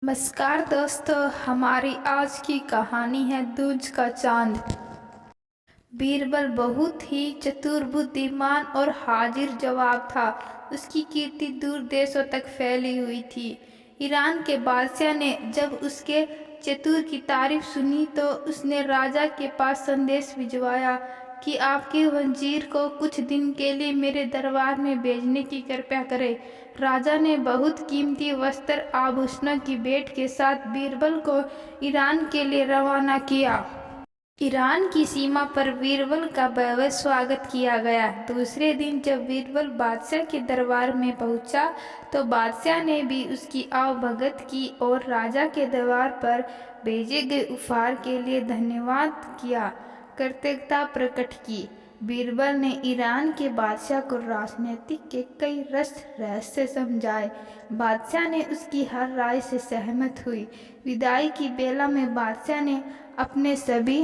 नमस्कार दोस्तों, हमारी आज की कहानी है दूज का चांद। बीरबल बहुत ही चतुर, बुद्धिमान और हाजिर जवाब था। उसकी कीर्ति दूर देशों तक फैली हुई थी। ईरान के बादशाह ने जब उसके चतुर की तारीफ सुनी तो उसने राजा के पास संदेश भिजवाया कि आपके वजीर को कुछ दिन के लिए मेरे दरबार में भेजने की कृपा करें। राजा ने बहुत कीमती वस्त्र आभूषणों की भेंट के साथ बीरबल को ईरान के लिए रवाना किया। ईरान की सीमा पर बीरबल का भव्य स्वागत किया गया। दूसरे दिन जब बीरबल बादशाह के दरबार में पहुंचा तो बादशाह ने भी उसकी आवभगत की और राजा के दरबार पर भेजे गए उपहार के लिए धन्यवाद किया, कृतज्ञता प्रकट की। बीरबल ने ईरान के बादशाह को राजनीतिक के कई रहस्य समझाए। बादशाह ने उसकी हर राय से सहमत हुई। विदाई की बेला में बादशाह ने अपने सभी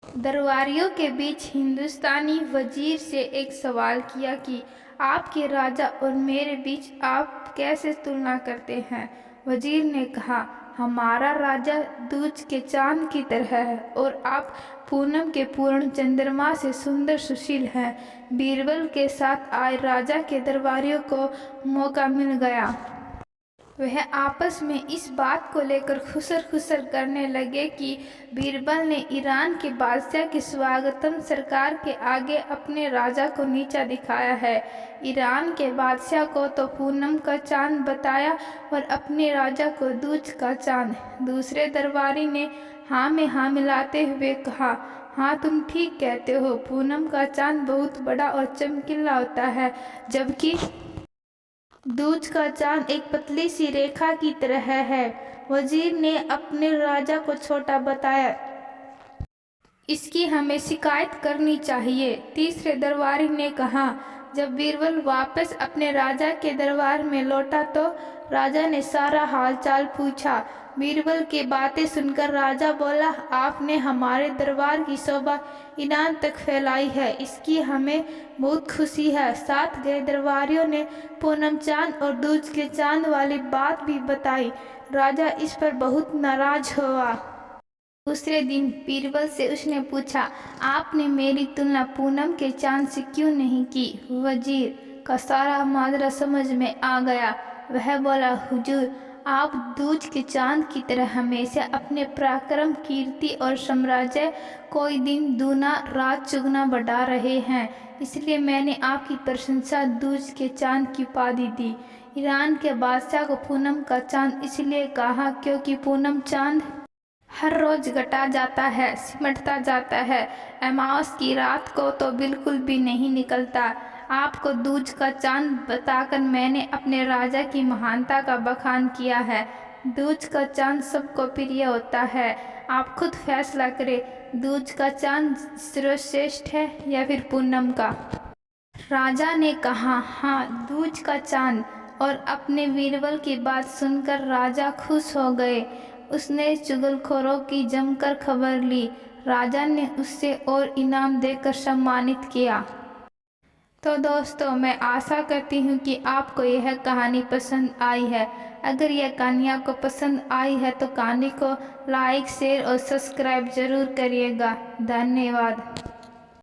दरबारियों के बीच हिंदुस्तानी वजीर से एक सवाल किया कि आपके राजा और मेरे बीच आप कैसे तुलना करते हैं। वजीर ने कहा, हमारा राजा दूज के चांद की तरह है और आप पूनम के पूर्ण चंद्रमा से सुंदर सुशील हैं। बीरबल के साथ आए राजा के दरबारियों को मौका मिल गया। वह आपस में इस बात को लेकर खुसर खुसर करने लगे कि बीरबल ने ईरान के बादशाह की स्वागतम सरकार के आगे अपने राजा को नीचा दिखाया है। ईरान के बादशाह को तो पूनम का चांद बताया और अपने राजा को दूज का चांद। दूसरे दरबारी ने हाँ में हाँ मिलाते हुए कहा, हाँ तुम ठीक कहते हो, पूनम का चांद बहुत बड़ा और चमकीला होता है, जबकि दूज का चांद एक पतली सी रेखा की तरह है। वजीर ने अपने राजा को छोटा बताया, इसकी हमें शिकायत करनी चाहिए। तीसरे दरबारी ने कहा। जब बीरबल वापस अपने राजा के दरबार में लौटा तो राजा ने सारा हालचाल पूछा। बीरबल की बातें सुनकर राजा बोला, आपने हमारे दरबार की शोभा ईरान तक फैलाई है, इसकी हमें बहुत खुशी है। साथ गए दरबारियों ने पूनम चांद और दूज के चांद वाली बात भी बताई। राजा इस पर बहुत नाराज हुआ। दूसरे दिन बीरबल से उसने पूछा, आपने मेरी तुलना पूनम के चांद से क्यों नहीं की। वजीर का सारा माजरा समझ में आ गया। वह बोला, हुजूर, आप दूज के चांद की तरह हमेशा अपने पराक्रम, कीर्ति और साम्राज्य कोई दिन दूना रात चुगना बढ़ा रहे हैं, इसलिए मैंने आपकी प्रशंसा दूज के चांद की उपाधि दी। ईरान के बादशाह को पूनम का चांद इसलिए कहा क्योंकि पूनम चांद हर रोज घटा जाता है, सिमटता जाता है। अमावस की रात को तो बिल्कुल भी नहीं निकलता। आपको दूज का चांद बताकर मैंने अपने राजा की महानता का बखान किया है। दूज का चांद सबको प्रिय होता है। आप खुद फैसला करें, दूज का चांद सर्वश्रेष्ठ है या फिर पूनम का। राजा ने कहा, हाँ, दूज का चांद। और अपने बीरबल की बात सुनकर राजा खुश हो गए। उसने चुगलखोरों की जमकर खबर ली। राजा ने उससे और इनाम देकर सम्मानित किया। तो दोस्तों, मैं आशा करती हूँ कि आपको यह कहानी पसंद आई है। अगर यह कहानी आपको पसंद आई है तो कहानी को लाइक, शेयर और सब्सक्राइब ज़रूर करिएगा। धन्यवाद।